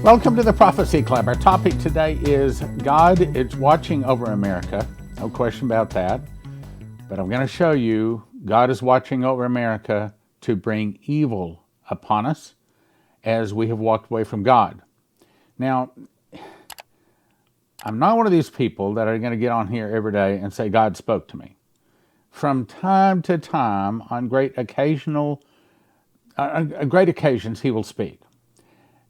Welcome to the Prophecy Club. Our topic today is God is watching over America. No question about that. But I'm going to show you God is watching over America to bring evil upon us as we have walked away from God. Now, I'm not one of these people that are going to get on here every day and say God spoke to me. From time to time, on great occasions, he will speak.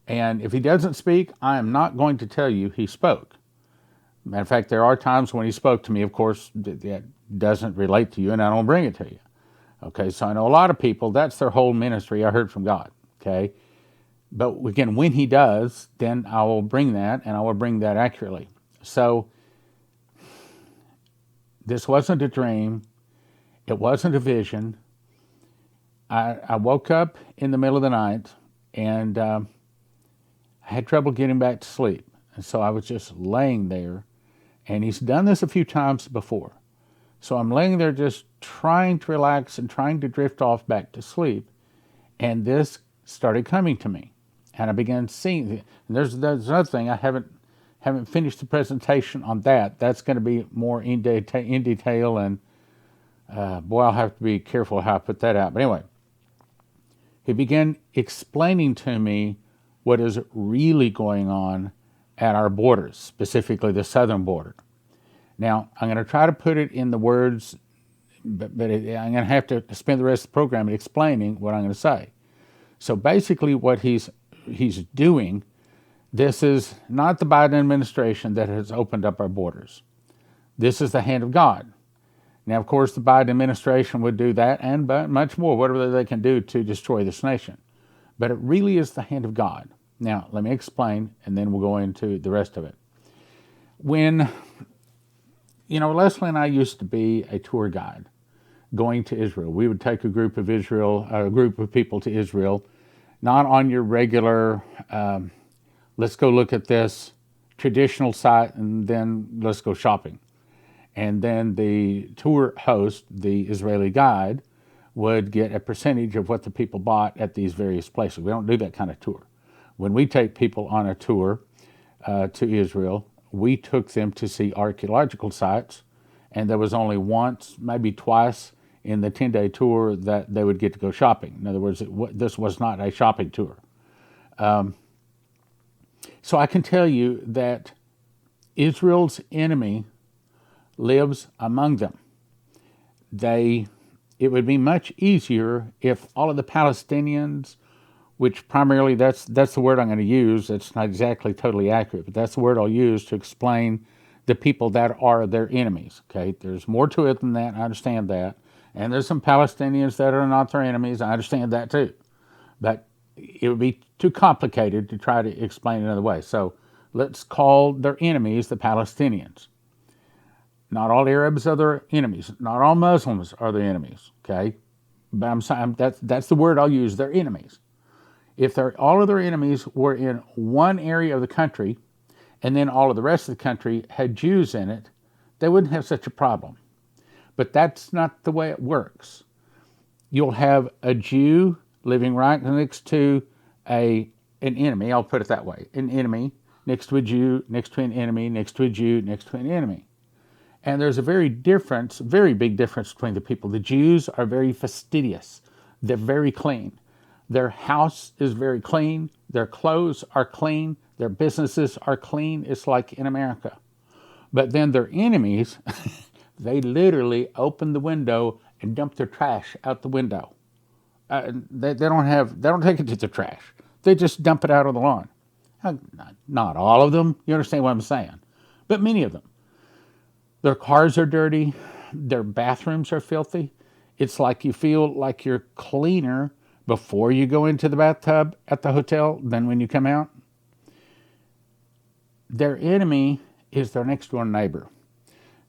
And if he doesn't speak, I am not going to tell you he spoke. Matter of fact, there are times when he spoke to me, of course, that doesn't relate to you, and I don't bring it to you. Okay, so I know a lot of people, that's their whole ministry, I heard from God. Okay, but again, when he does, then I will bring that, and I will bring that accurately. So this wasn't a dream. It wasn't a vision. I woke up in the middle of the night, and I had trouble getting back to sleep. And so I was just laying there. And he's done this a few times before. So I'm laying there just trying to relax and trying to drift off back to sleep. And this started coming to me. And I began seeing it. And there's another thing. I haven't finished the presentation on that. That's going to be more in detail. And boy, I'll have to be careful how I put that out. But anyway, he began explaining to me what is really going on at our borders, specifically the southern border. Now, I'm going to try to put it in the words, but I'm going to have to spend the rest of the program explaining what I'm going to say. So basically what he's doing, this is not the Biden administration that has opened up our borders. This is the hand of God. Now, of course, the Biden administration would do that and much more, whatever they can do to destroy this nation. But it really is the hand of God. Now, let me explain, and then we'll go into the rest of it. When, Leslie and I used to be a tour guide going to Israel. We would take a group of people to Israel, not on your regular, let's go look at this traditional site, and then let's go shopping. And then the tour host, the Israeli guide, would get a percentage of what the people bought at these various places. We don't do that kind of tour. When we take people on a tour to Israel, we took them to see archaeological sites, and there was only once, maybe twice, in the 10-day tour that they would get to go shopping. In other words, this was not a shopping tour. So I can tell you that Israel's enemy lives among them. It would be much easier if all of the Palestinians, which primarily that's the word I'm going to use. It's not exactly totally accurate, but that's the word I'll use to explain the people that are their enemies. Okay, there's more to it than that. I understand that, and there's some Palestinians that are not their enemies. I understand that too, but it would be too complicated to try to explain another way. So let's call their enemies the Palestinians. Not all Arabs are their enemies. Not all Muslims are their enemies. Okay, but I'm saying that's the word I'll use. They're enemies. If all of their enemies were in one area of the country, and then all of the rest of the country had Jews in it, they wouldn't have such a problem. But that's not the way it works. You'll have a Jew living right next to an enemy, I'll put it that way, an enemy next to a Jew, next to an enemy, next to a Jew, next to an enemy. And there's a very big difference between the people. The Jews are very fastidious. They're very clean. Their house is very clean. Their clothes are clean. Their businesses are clean. It's like in America. But then their enemies, they literally open the window and dump their trash out the window. They don't take it to the trash. They just dump it out on the lawn. Not all of them. You understand what I'm saying? But many of them. Their cars are dirty. Their bathrooms are filthy. It's like you feel like you're cleaner before you go into the bathtub at the hotel than when you come out. Their enemy is their next door neighbor.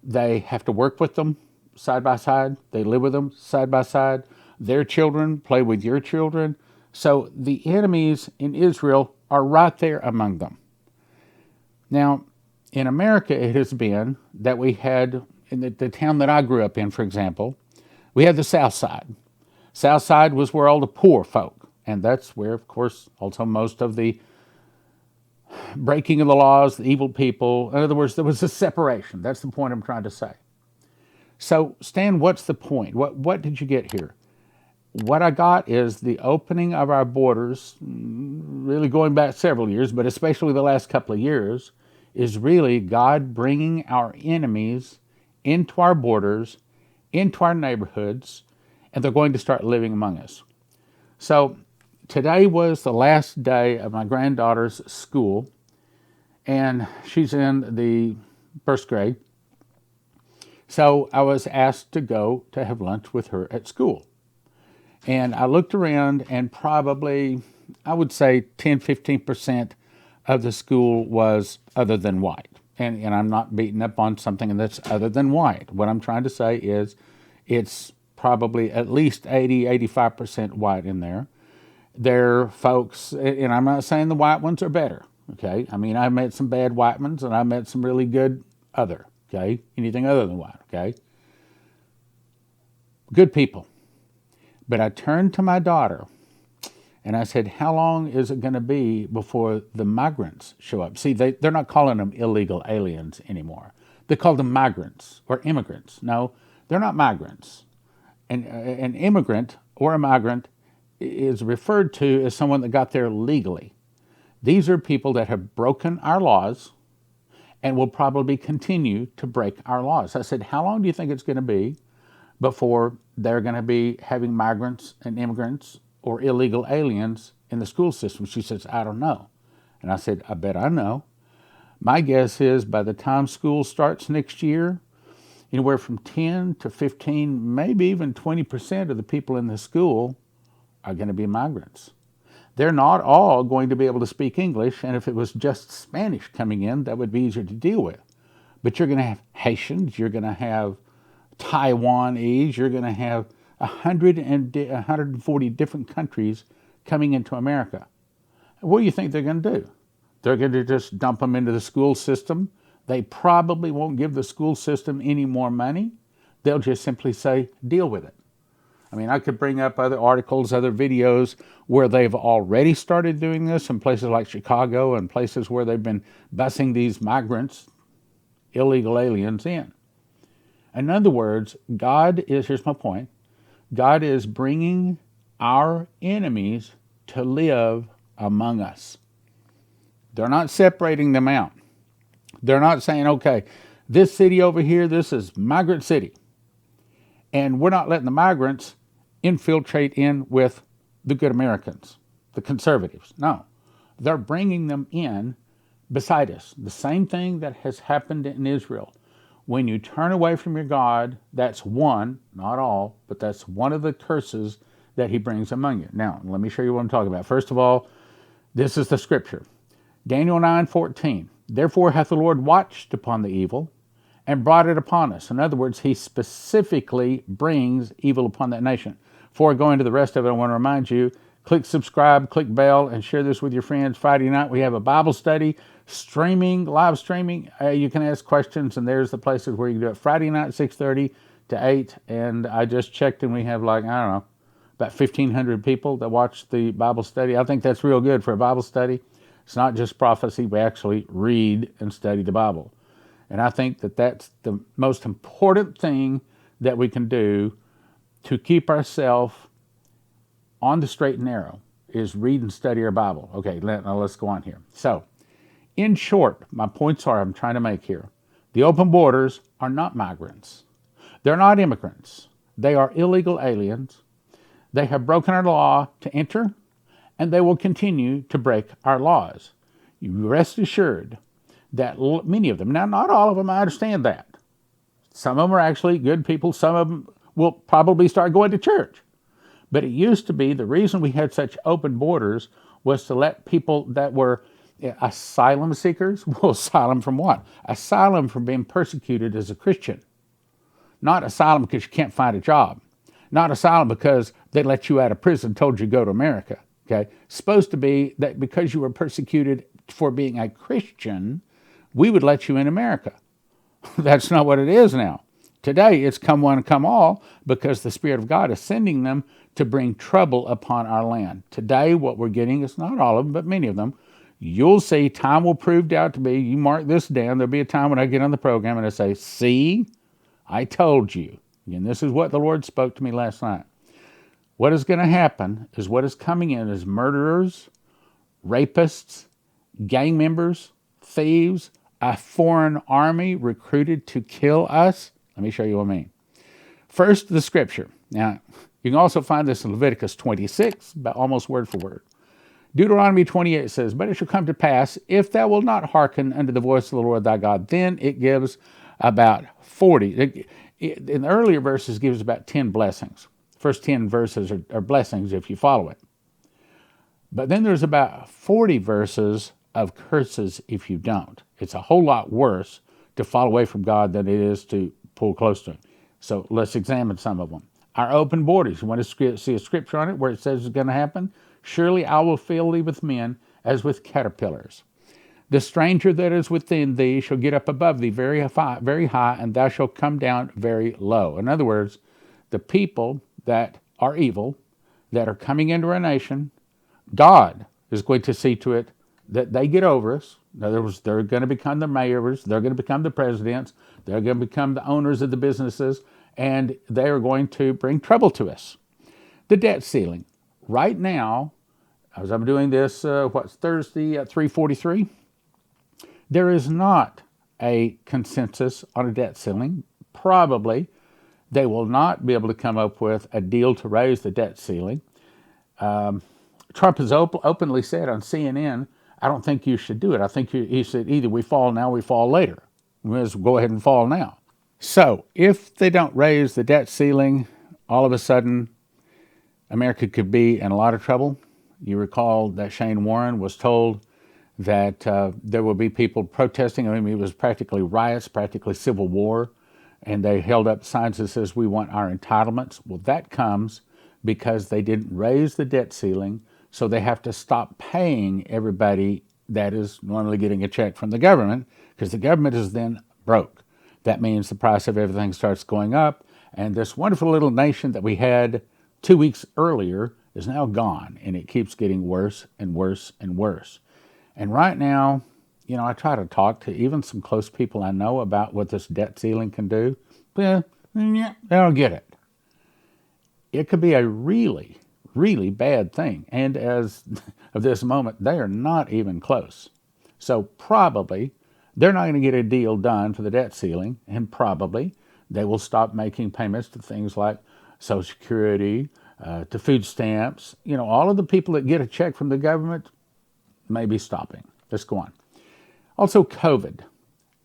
They have to work with them side by side. They live with them side by side. Their children play with your children. So the enemies in Israel are right there among them. Now, in America, it has been that we had, in the town that I grew up in, for example, we had the South Side. South Side was where all the poor folk, and that's where, of course, also most of the breaking of the laws, the evil people. In other words, there was a separation. That's the point I'm trying to say. So, Stan, what's the point? What did you get here? What I got is the opening of our borders, really going back several years, but especially the last couple of years, is really God bringing our enemies into our borders, into our neighborhoods, and they're going to start living among us. So today was the last day of my granddaughter's school, and she's in the first grade. So I was asked to go to have lunch with her at school. And I looked around, and probably, I would say 10-15% of the school was other than white. And I'm not beating up on something that's other than white. What I'm trying to say is it's probably at least 80-85% white in there. They're folks, and I'm not saying the white ones are better, okay? I mean, I met some bad white ones, and I met some really good other, okay? Anything other than white, okay? Good people. But I turned to my daughter, and I said, how long is it going to be before the migrants show up? See, they're not calling them illegal aliens anymore. They call them migrants or immigrants. No, they're not migrants. An immigrant or a migrant is referred to as someone that got there legally. These are people that have broken our laws and will probably continue to break our laws. I said, how long do you think it's going to be before they're going to be having migrants and immigrants or illegal aliens in the school system? She says, I don't know. And I said, I bet I know. My guess is by the time school starts next year, anywhere from 10 to 15, maybe even 20% of the people in the school are going to be migrants. They're not all going to be able to speak English, and if it was just Spanish coming in, that would be easier to deal with. But you're going to have Haitians, you're going to have Taiwanese, you're going to have 140 different countries coming into America. What do you think they're going to do? They're going to just dump them into the school system. They probably won't give the school system any more money. They'll just simply say, deal with it. I mean, I could bring up other articles, other videos where they've already started doing this in places like Chicago and places where they've been busing these migrants, illegal aliens in. In other words, here's my point, God is bringing our enemies to live among us. They're not separating them out. They're not saying, okay, this city over here, this is migrant city. And we're not letting the migrants infiltrate in with the good Americans, the conservatives. No, they're bringing them in beside us. The same thing that has happened in Israel. When you turn away from your God, that's one, not all, but that's one of the curses that he brings among you. Now, let me show you what I'm talking about. First of all, this is the scripture. Daniel 9:14. Therefore hath the Lord watched upon the evil and brought it upon us. In other words, he specifically brings evil upon that nation. Before I go into the rest of it, I want to remind you, click subscribe, click bell, and share this with your friends. Friday night, we have a Bible study, live streaming. You can ask questions, and there's the places where you can do it. Friday night, 6:30 to 8, and I just checked, and we have about 1,500 people that watch the Bible study. I think that's real good for a Bible study. It's not just prophecy. We actually read and study the Bible. And I think that that's the most important thing that we can do to keep ourselves on the straight and narrow is read and study our Bible. Okay, now let's go on here. So, in short, my points I'm trying to make here. The open borders are not migrants. They're not immigrants. They are illegal aliens. They have broken our law to enter, and they will continue to break our laws. You rest assured that many of them, now not all of them, I understand that. Some of them are actually good people. Some of them will probably start going to church. But it used to be the reason we had such open borders was to let people that were asylum seekers, well, asylum from what? Asylum from being persecuted as a Christian. Not asylum because you can't find a job. Not asylum because they let you out of prison, told you to go to America. Okay, supposed to be that because you were persecuted for being a Christian, we would let you in America. That's not what it is now. Today, it's come one, come all, because the Spirit of God is sending them to bring trouble upon our land. Today, what we're getting is not all of them, but many of them. You'll see time will prove out to be, you mark this down, there'll be a time when I get on the program and I say, see, I told you. And this is what the Lord spoke to me last night. What is going to happen is what is coming in is murderers, rapists, gang members, thieves, a foreign army recruited to kill us. Let me show you what I mean. First, the scripture. Now, you can also find this in Leviticus 26, about almost word for word. Deuteronomy 28 says, but it shall come to pass, if thou wilt not hearken unto the voice of the Lord thy God, then it gives about 40. In the earlier verses, it gives about 10 blessings. First 10 verses are blessings if you follow it. But then there's about 40 verses of curses if you don't. It's a whole lot worse to fall away from God than it is to pull close to Him. So let's examine some of them. Our open borders. You want to see a scripture on it where it says it's going to happen? Surely I will fill thee with men as with caterpillars. The stranger that is within thee shall get up above thee very high, and thou shalt come down very low. In other words, the people that are evil, that are coming into our nation, God is going to see to it that they get over us. In other words, they're going to become the mayors, they're going to become the presidents, they're going to become the owners of the businesses, and they are going to bring trouble to us. The debt ceiling. Right now, as I'm doing this, Thursday at 3:43, there is not a consensus on a debt ceiling. Probably they will not be able to come up with a deal to raise the debt ceiling. Trump has openly said on CNN, I don't think you should do it. I think he said either we fall now, we fall later. We may as well go ahead and fall now. So if they don't raise the debt ceiling, all of a sudden America could be in a lot of trouble. You recall that Shane Warren was told that there will be people protesting. I mean, it was practically riots, practically civil war, and they held up signs that says we want our entitlements. Well, that comes because they didn't raise the debt ceiling, so they have to stop paying everybody that is normally getting a check from the government, because the government is then broke. That means the price of everything starts going up, and this wonderful little nation that we had 2 weeks earlier is now gone, and it keeps getting worse and worse and worse. And right now, I try to talk to even some close people I know about what this debt ceiling can do. But they don't get it. It could be a really, really bad thing. And as of this moment, they are not even close. So probably they're not going to get a deal done for the debt ceiling, and probably they will stop making payments to things like Social Security, to food stamps. All of the people that get a check from the government may be stopping. Let's go on. Also, COVID.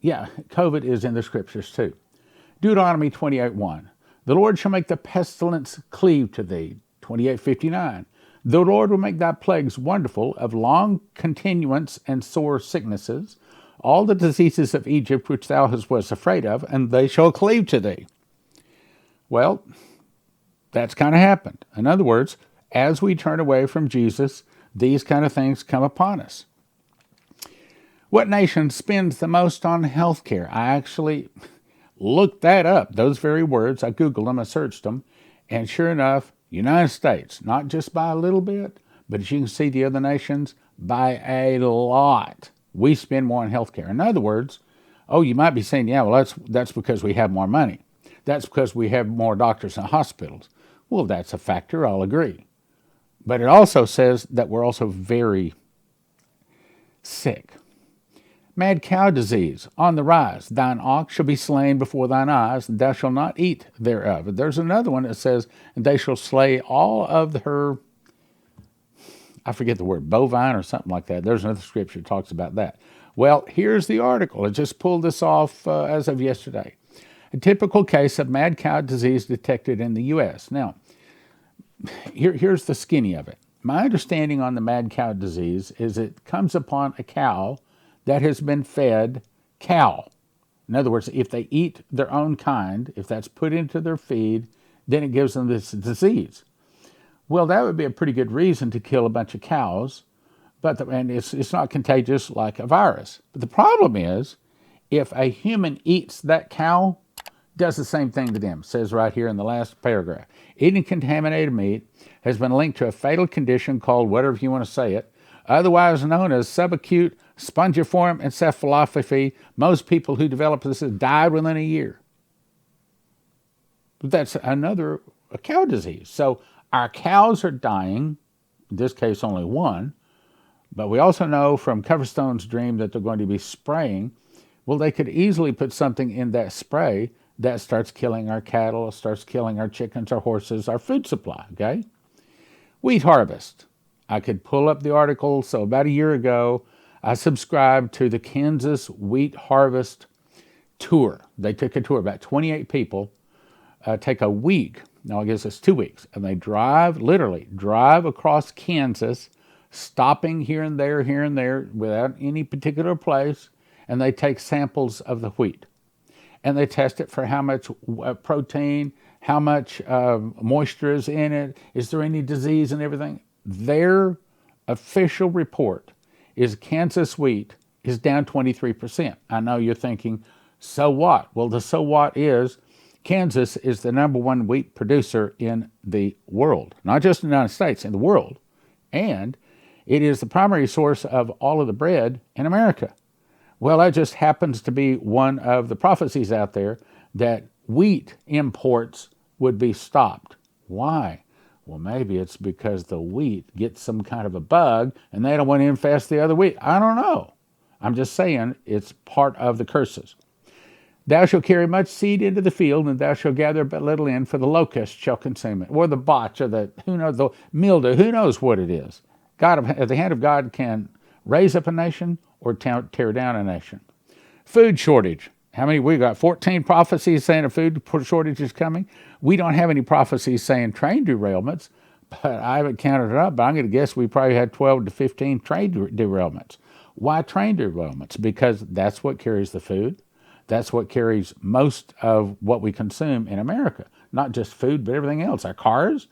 Yeah, COVID is in the scriptures too. Deuteronomy 28:1. The Lord shall make the pestilence cleave to thee. 28:59. The Lord will make thy plagues wonderful, of long continuance and sore sicknesses, all the diseases of Egypt which thou wast afraid of, and they shall cleave to thee. Well, that's kind of happened. In other words, as we turn away from Jesus, these kind of things come upon us. What nation spends the most on health care? I actually looked that up, those very words. I Googled them, I searched them, and sure enough, United States, not just by a little bit, but as you can see, the other nations, by a lot. We spend more on health care. In other words, you might be saying, yeah, well, that's because we have more money. That's because we have more doctors and hospitals. Well, that's a factor, I'll agree. But it also says that we're also very sick. Mad cow disease, on the rise. Thine ox shall be slain before thine eyes, and thou shalt not eat thereof. There's another one that says, and they shall slay all of her, I forget the word, bovine or something like that. There's another scripture that talks about that. Well, here's the article. I just pulled this off as of yesterday. A typical case of mad cow disease detected in the U.S. Now, here's the skinny of it. My understanding on the mad cow disease is it comes upon a cow that has been fed cow. In other words, if they eat their own kind, if that's put into their feed, then it gives them this disease. Well, that would be a pretty good reason to kill a bunch of cows, and it's not contagious like a virus. But the problem is, if a human eats that cow, does the same thing to them. It says right here in the last paragraph. Eating contaminated meat has been linked to a fatal condition called, whatever you want to say it, otherwise known as subacute spongiform encephalopathy. Most people who develop this died within a year. That's another cow disease. So our cows are dying, in this case only one, but we also know from Coverstone's dream that they're going to be spraying. Well, they could easily put something in that spray that starts killing our cattle, starts killing our chickens, our horses, our food supply, okay? Wheat harvest. I could pull up the article. So about a year ago, I subscribed to the Kansas Wheat Harvest Tour. They took a tour, about 28 people, take a week. No, I guess it's 2 weeks. And they literally drive across Kansas, stopping here and there without any particular place. And they take samples of the wheat. And they test it for how much protein, how much moisture is in it, is there any disease and everything. Their official report is Kansas wheat is down 23%. I know you're thinking, so what? Well, the so what is Kansas is the #1 wheat producer in the world, not just in the United States, in the world. And it is the primary source of all of the bread in America. Well, that just happens to be one of the prophecies out there that wheat imports would be stopped. Why? Well, maybe it's because the wheat gets some kind of a bug and they don't want to infest the other wheat. I don't know. I'm just saying it's part of the curses. Thou shalt carry much seed into the field, and thou shalt gather but little in, for the locust shall consume it. Or the botch, or the mildew, who knows what it is. The hand of God can raise up a nation or tear down a nation. Food shortage. How many? We got 14 prophecies saying a food shortage is coming. We don't have any prophecies saying train derailments, but I haven't counted it up, but I'm going to guess we probably had 12 to 15 train derailments. Why train derailments? Because that's what carries the food. That's what carries most of what we consume in America. Not just food, but everything else, our cars.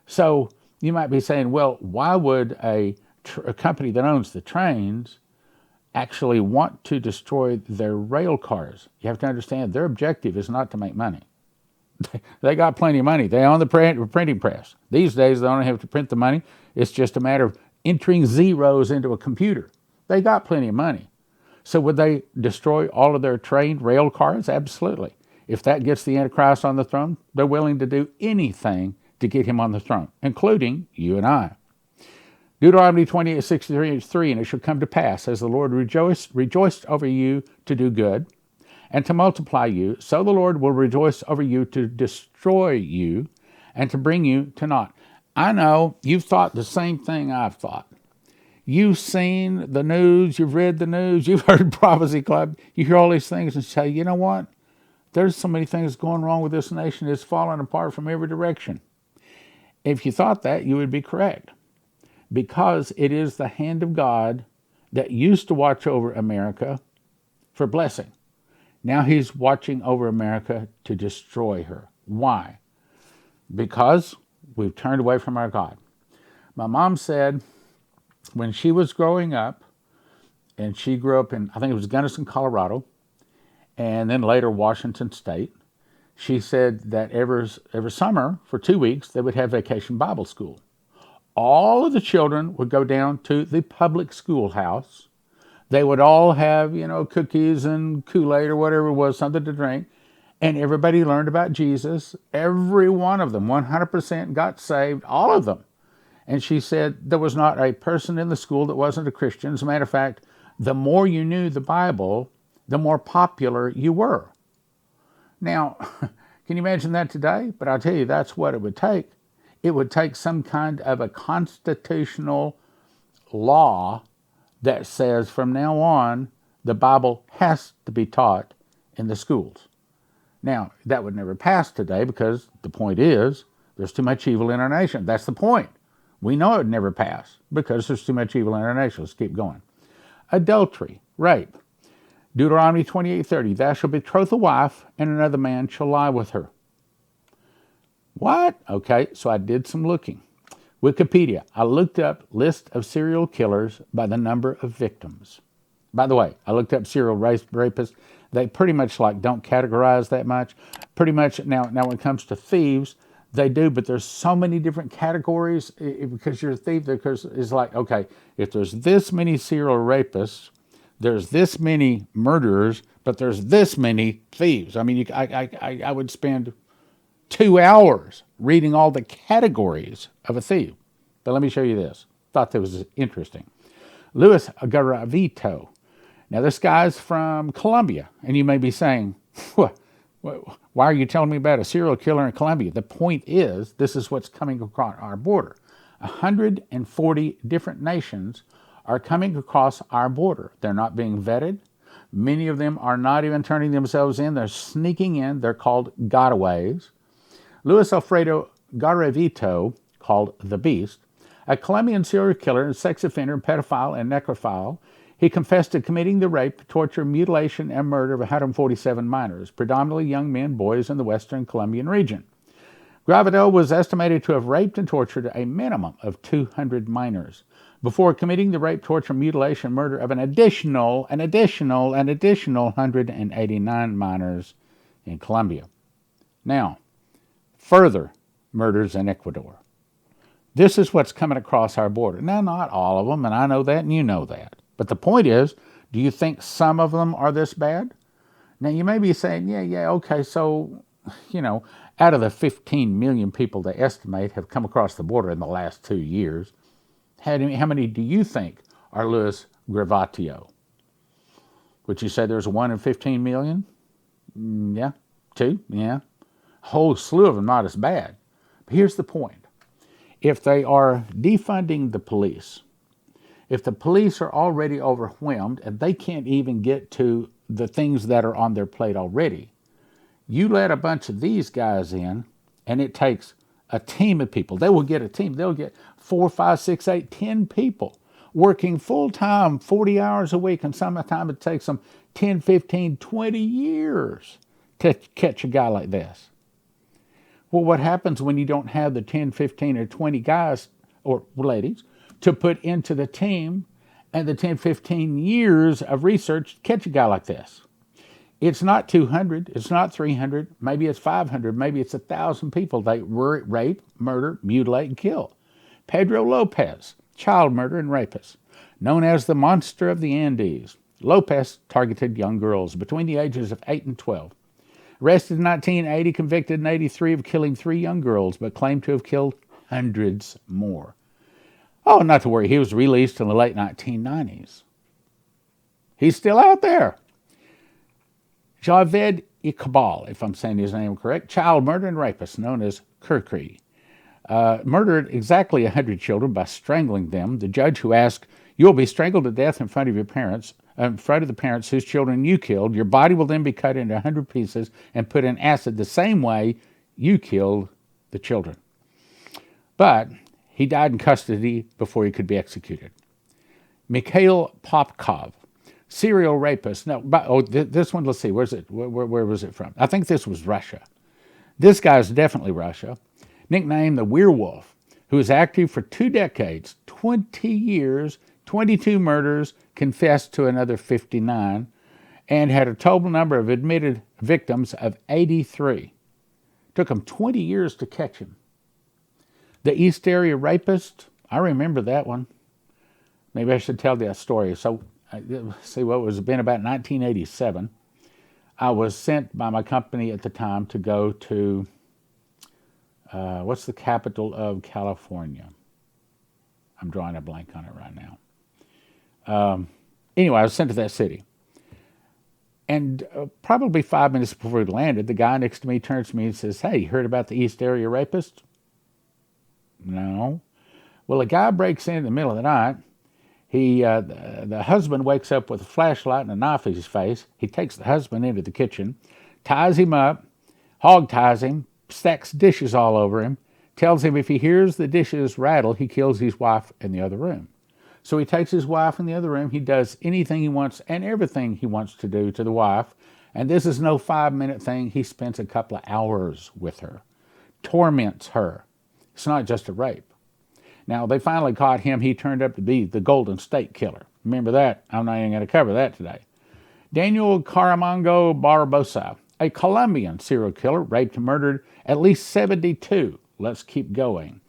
So you might be saying, well, why would a company that owns the trains actually want to destroy their rail cars? You have to understand their objective is not to make money. They got plenty of money. They own the printing press. These days, they only have to print the money. It's just a matter of entering zeros into a computer. They got plenty of money. So would they destroy all of their trained rail cars? Absolutely. If that gets the Antichrist on the throne, they're willing to do anything to get him on the throne, including you and I. Deuteronomy 28:63, and it shall come to pass, as the Lord rejoiced over you to do good, and to multiply you, so the Lord will rejoice over you to destroy you, and to bring you to naught. I know you've thought the same thing I've thought. You've seen the news, you've read the news, you've heard Prophecy Club, you hear all these things and say, you know what? There's so many things going wrong with this nation, it's falling apart from every direction. If you thought that, you would be correct. Because it is the hand of God that used to watch over America for blessing. Now he's watching over America to destroy her. Why? Because we've turned away from our God. My mom said when she was growing up, and she grew up in, I think it was Gunnison, Colorado, and then later Washington State, she said that every summer for 2 weeks they would have vacation Bible school. All of the children would go down to the public schoolhouse. They would all have, cookies and Kool-Aid or whatever it was, something to drink. And everybody learned about Jesus. Every one of them, 100% got saved, all of them. And she said there was not a person in the school that wasn't a Christian. As a matter of fact, the more you knew the Bible, the more popular you were. Now, can you imagine that today? But I'll tell you, that's what it would take. It would take some kind of a constitutional law that says from now on, the Bible has to be taught in the schools. Now, that would never pass today because the point is there's too much evil in our nation. That's the point. We know it would never pass because there's too much evil in our nation. Let's keep going. Adultery, rape. Deuteronomy 28:30, thou shalt betroth a wife, and another man shall lie with her. What? Okay, so I did some looking. Wikipedia, I looked up list of serial killers by the number of victims. By the way, I looked up serial rapists. They pretty much don't categorize that much. Pretty much now when it comes to thieves, They do, but there's so many different categories because you're a thief. Because it's like, okay, if there's this many serial rapists, there's this many murderers, but there's this many thieves. I mean, I would spend 2 hours reading all the categories of a thief. But let me show you this. Thought that was interesting. Luis Garavito. Now, this guy's from Colombia, and you may be saying, why are you telling me about a serial killer in Colombia? The point is, this is what's coming across our border. 140 different nations are coming across our border. They're not being vetted. Many of them are not even turning themselves in. They're sneaking in. They're called gotaways. Luis Alfredo Garavito, called the Beast, a Colombian serial killer and sex offender, pedophile, and necrophile, he confessed to committing the rape, torture, mutilation, and murder of 147 minors, predominantly young men, boys in the western Colombian region. Gravito was estimated to have raped and tortured a minimum of 200 minors before committing the rape, torture, mutilation, murder of an additional 189 minors in Colombia. Now, further murders in Ecuador. This is what's coming across our border. Now, not all of them, and I know that, and you know that. But the point is, do you think some of them are this bad? Now, you may be saying, yeah, okay, so, out of the 15 million people they estimate have come across the border in the last 2 years, how many do you think are Luis Gravatio? Would you say there's 1 in 15 million? Yeah. 2? Yeah. A whole slew of them not as bad. But here's the point. If they are defunding the police, if the police are already overwhelmed and they can't even get to the things that are on their plate already, you let a bunch of these guys in, and it takes a team of people. They will get a team. They'll get 4, 5, 6, 8, 10 people working full-time, 40 hours a week, and sometimes it takes them 10, 15, 20 years to catch a guy like this. Well, what happens when you don't have the 10, 15, or 20 guys or ladies to put into the team and the 10, 15 years of research to catch a guy like this? It's not 200, it's not 300, maybe it's 500, maybe it's 1,000 people they rape, murder, mutilate, and kill. Pedro Lopez, child murderer and rapist, known as the Monster of the Andes. Lopez targeted young girls between the ages of 8 and 12. Arrested in 1980, convicted in 83 of killing 3 young girls, but claimed to have killed hundreds more. Oh, not to worry, he was released in the late 1990s. He's still out there. Javed Iqbal, if I'm saying his name correct, child murderer and rapist, known as Kirkri, murdered exactly 100 children by strangling them. The judge who asked, "You'll be strangled to death in front of your parents, in front of the parents whose children you killed. Your body will then be cut into 100 pieces and put in acid the same way you killed the children." But he died in custody before he could be executed. Mikhail Popkov, serial rapist. No, this one, let's see, where was it from? I think this was Russia. This guy's definitely Russia. Nicknamed the Werewolf, who was active for 2 decades, 20 years, 22 murders, confessed to another 59, and had a total number of admitted victims of 83. Took him 20 years to catch him. The East Area Rapist, I remember that one. Maybe I should tell that story. So, see, what was been about 1987. I was sent by my company at the time to go to, what's the capital of California? I'm drawing a blank on it right now. Anyway, I was sent to that city. And probably 5 minutes before we landed, the guy next to me turns to me and says, "Hey, you heard about the East Area Rapist?" No. Well, a guy breaks in the middle of the night. The husband wakes up with a flashlight and a knife in his face. He takes the husband into the kitchen, ties him up, hog ties him, stacks dishes all over him, tells him if he hears the dishes rattle, he kills his wife in the other room. So he takes his wife in the other room. He does anything he wants and everything he wants to do to the wife. And this is no 5-minute thing. He spends a couple of hours with her, torments her. It's not just a rape. Now, they finally caught him. He turned up to be the Golden State Killer. Remember that? I'm not even going to cover that today. Daniel Caramango Barbosa, A Colombian serial killer raped and murdered at least 72. Let's keep going.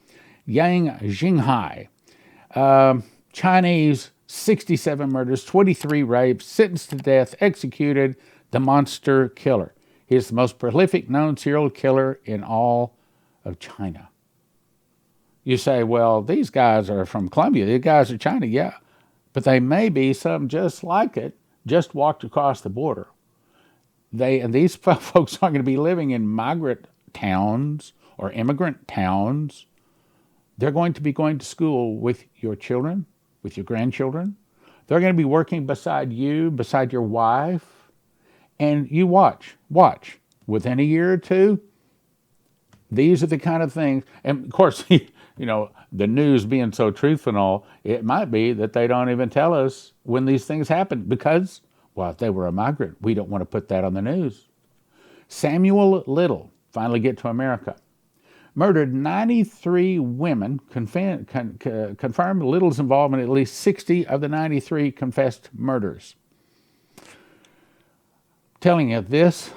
Yang Jinghai, Chinese, 67 murders, 23 rapes, sentenced to death, executed, the monster killer. He is the most prolific known serial killer in all of China. You say, well, these guys are from Colombia. These guys are China. Yeah, but they may be some just like it, just walked across the border. And these folks aren't going to be living in migrant towns or immigrant towns. They're going to be going to school with your children, with your grandchildren. They're going to be working beside you, beside your wife. And you watch. Within a year or two, these are the kind of things. And of course, the news being so truthful and all, it might be that they don't even tell us when these things happen because, well, if they were a migrant, we don't want to put that on the news. Samuel Little finally get to America. Murdered 93 women, confirmed Little's involvement in at least 60 of the 93 confessed murders. Telling you, this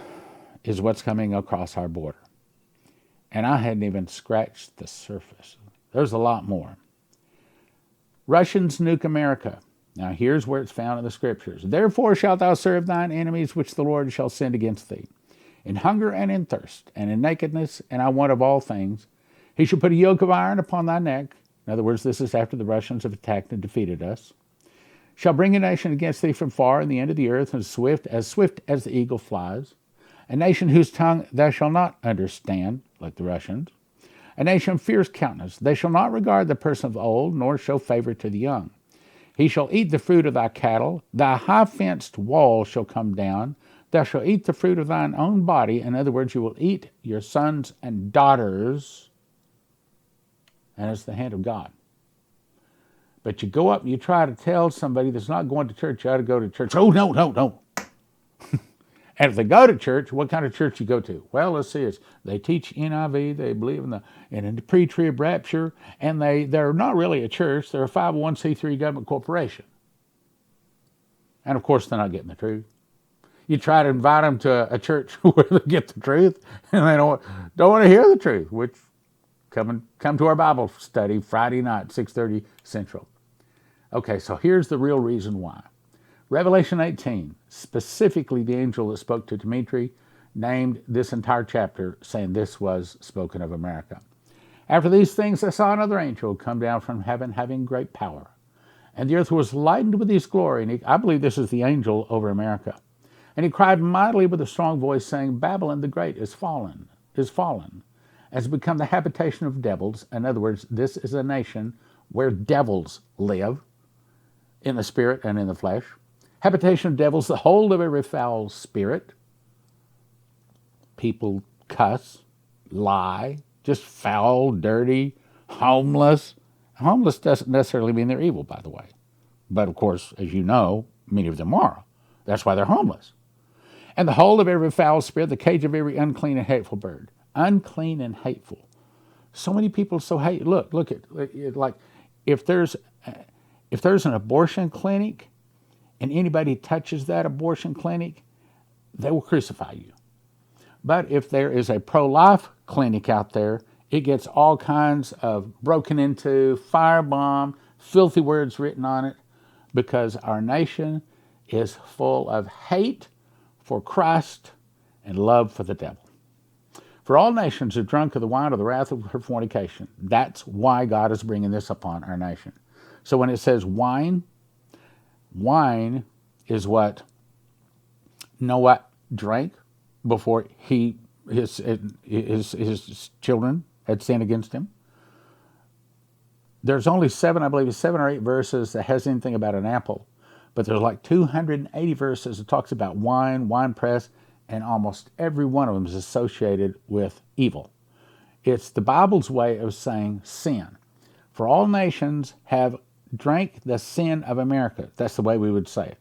is what's coming across our border. And I hadn't even scratched the surface. There's a lot more. Russians nuke America. Now here's where it's found in the scriptures. Therefore shalt thou serve thine enemies, which the Lord shall send against thee. In hunger and in thirst, and in nakedness, and on want of all things. He shall put a yoke of iron upon thy neck. In other words, this is after the Russians have attacked and defeated us. Shall bring a nation against thee from far in the end of the earth, and swift as the eagle flies. A nation whose tongue thou shalt not understand, like the Russians. A nation of fierce countenance. They shall not regard the person of old, nor show favor to the young. He shall eat the fruit of thy cattle. Thy high fenced wall shall come down. Thou shalt eat the fruit of thine own body. In other words, you will eat your sons and daughters. And it's the hand of God. But you go up and you try to tell somebody that's not going to church, you ought to go to church. Oh, no. And if they go to church, what kind of church you go to? Well, let's see. They teach NIV. They believe in the pre-trib rapture. And they're not really a church. They're a 501c3 government corporation. And, of course, they're not getting the truth. You try to invite them to a church where they get the truth, and they don't want to hear the truth, which come to our Bible study Friday night, 6:30 Central. Okay, so here's the real reason why. Revelation 18, specifically the angel that spoke to Dmitri, named this entire chapter saying this was spoken of America. After these things I saw another angel come down from heaven having great power. And the earth was lightened with his glory. And I believe this is the angel over America. And he cried mightily with a strong voice, saying, Babylon the Great is fallen, has become the habitation of devils. In other words, this is a nation where devils live in the spirit and in the flesh. Habitation of devils, the hold of every foul spirit. People cuss, lie, just foul, dirty, homeless. Homeless doesn't necessarily mean they're evil, by the way. But of course, as you know, many of them are. That's why they're homeless. And the hold of every foul spirit, the cage of every unclean and hateful bird. Unclean and hateful. So many people so hate. Look at like if there's an abortion clinic and anybody touches that abortion clinic, they will crucify you. But if there is a pro-life clinic out there, it gets all kinds of broken into, firebomb, filthy words written on it, because our nation is full of hate for Christ and love for the devil. For all nations are drunk of the wine of the wrath of her fornication. That's why God is bringing this upon our nation. So when it says wine is what Noah drank before his children had sinned against him. There's only 7 or 8 verses that has anything about an apple. But there's like 280 verses that talks about wine press, and almost every one of them is associated with evil. It's the Bible's way of saying sin. For all nations have drank the sin of America. That's the way we would say it.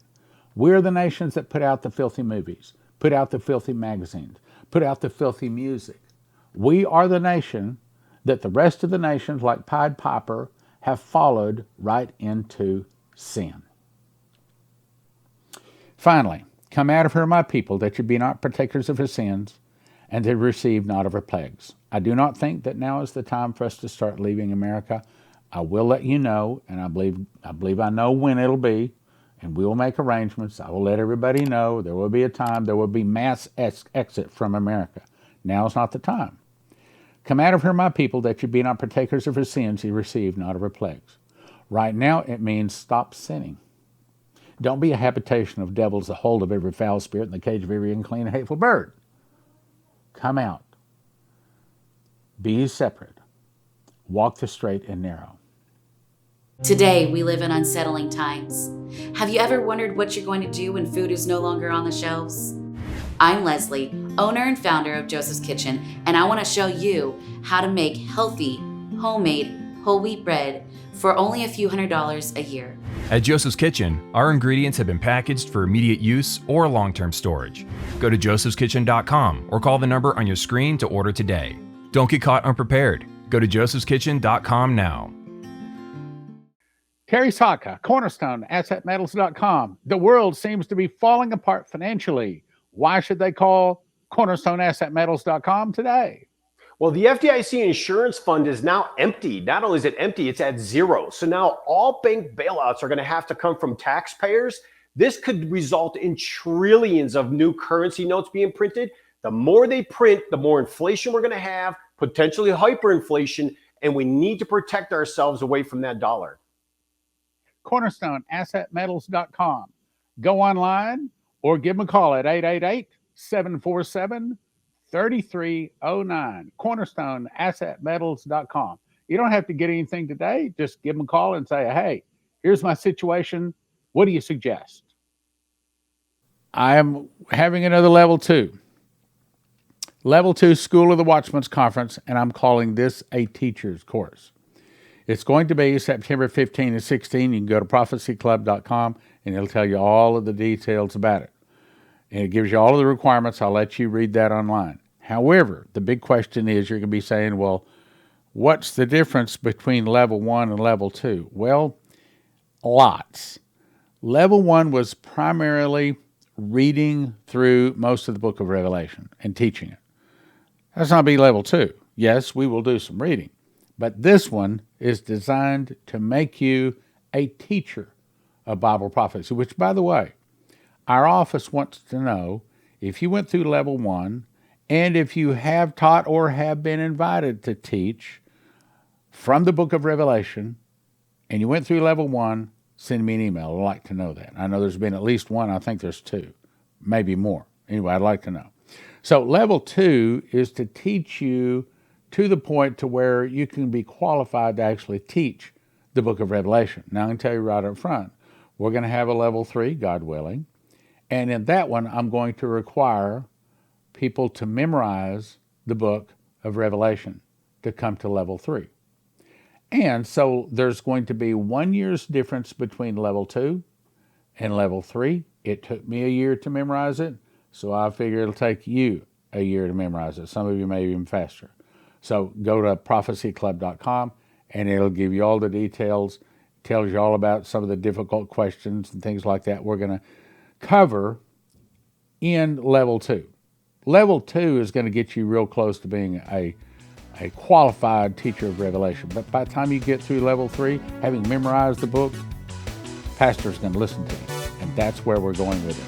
We're the nations that put out the filthy movies, put out the filthy magazines, put out the filthy music. We are the nation that the rest of the nations, like Pied Piper, have followed right into sin. Finally, Come out of her, my people, that you be not partakers of her sins, and that receive not of her plagues. I do not think that now is the time for us to start leaving America. I will let you know, and I believe I know when it'll be, and we will make arrangements. I will let everybody know. There will be a time. There will be mass exit from America. Now is not the time. Come out of her, my people, that you be not partakers of her sins, you receive not of her plagues. Right now, it means stop sinning. Don't be a habitation of devils, the hold of every foul spirit, and the cage of every unclean and hateful bird. Come out. Be separate. Walk the straight and narrow. Today, we live in unsettling times. Have you ever wondered what you're going to do when food is no longer on the shelves? I'm Leslie, owner and founder of Joseph's Kitchen, and I want to show you how to make healthy, homemade, whole wheat bread for only a few $100s a year. At Joseph's Kitchen, our ingredients have been packaged for immediate use or long-term storage. Go to josephskitchen.com or call the number on your screen to order today. Don't get caught unprepared. Go to josephskitchen.com now. Terry Saka, Cornerstone, assetmetals.com. The world seems to be falling apart financially. Why should they call cornerstoneassetmetals.com today? Well, the FDIC insurance fund is now empty. Not only is it empty, it's at zero. So now all bank bailouts are going to have to come from taxpayers. This could result in trillions of new currency notes being printed. The more they print, the more inflation we're going to have, potentially hyperinflation, and we need to protect ourselves away from that dollar. CornerstoneAssetMetals.com. Go online or give them a call at 888-747-3309. CornerstoneAssetMetals.com. You don't have to get anything today. Just give them a call and say, hey, here's my situation. What do you suggest? I am having another level 2. Level 2 School of the Watchmen's Conference, and I'm calling this a teacher's course. It's going to be September 15 and 16. You can go to prophecyclub.com, and it'll tell you all of the details about it. And it gives you all of the requirements. I'll let you read that online. However, the big question is you're going to be saying, well, what's the difference between level 1 and level 2? Well, lots. Level 1 was primarily reading through most of the book of Revelation and teaching it. That's not be level 2. Yes, we will do some reading. But this one is designed to make you a teacher of Bible prophecy, which, by the way, our office wants to know if you went through level 1 and if you have taught or have been invited to teach from the book of Revelation and you went through level 1, send me an email. I'd like to know that. I know there's been at least one. I think there's 2, maybe more. Anyway, I'd like to know. So level 2 is to teach you to the point to where you can be qualified to actually teach the book of Revelation. Now, I can tell you right up front, we're going to have a level 3, God willing. And in that one, I'm going to require people to memorize the book of Revelation to come to level 3. And so there's going to be 1 year's difference between level 2 and level 3. It took me a year to memorize it, so I figure it'll take you a year to memorize it. Some of you may even faster. So go to prophecyclub.com, and it'll give you all the details, tells you all about some of the difficult questions and things like that we're going to cover in level 2. Level 2 is going to get you real close to being a qualified teacher of Revelation. But by the time you get through level 3, having memorized the book, pastor's going to listen to you. And that's where we're going with it.